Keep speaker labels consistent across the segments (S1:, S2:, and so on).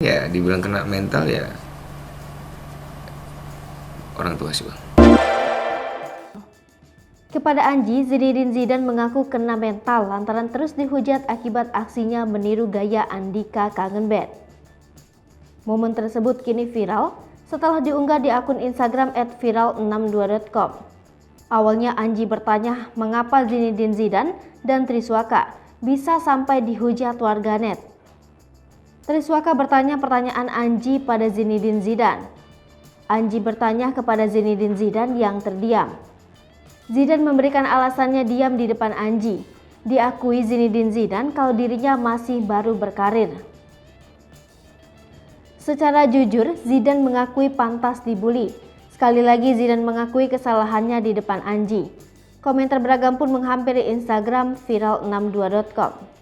S1: Ya dibilang kena mental ya orang tua sih bang.
S2: Kepada Anji, Zinedine Zidane mengaku kena mental lantaran terus dihujat akibat aksinya meniru gaya Andika Kangen Band. Momen tersebut kini viral setelah diunggah di akun Instagram @viral62.com. Awalnya Anji bertanya mengapa Zinedine Zidane dan Triswaka bisa sampai dihujat warganet. Triswaka bertanya pertanyaan Anji pada Zinedine Zidane. Anji bertanya kepada Zinedine Zidane yang terdiam. Zidane memberikan alasannya diam di depan Anji. Diakui Zinedine Zidane kalau dirinya masih baru berkarir. Secara jujur, Zidane mengakui pantas dibully. Sekali lagi Zidane mengakui kesalahannya di depan Anji. Komentar beragam pun menghampiri Instagram viral62.com.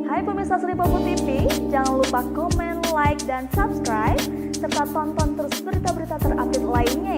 S3: Hai pemirsa Sri Popo TV, jangan lupa komen, like, dan subscribe, serta tonton terus berita-berita terupdate lainnya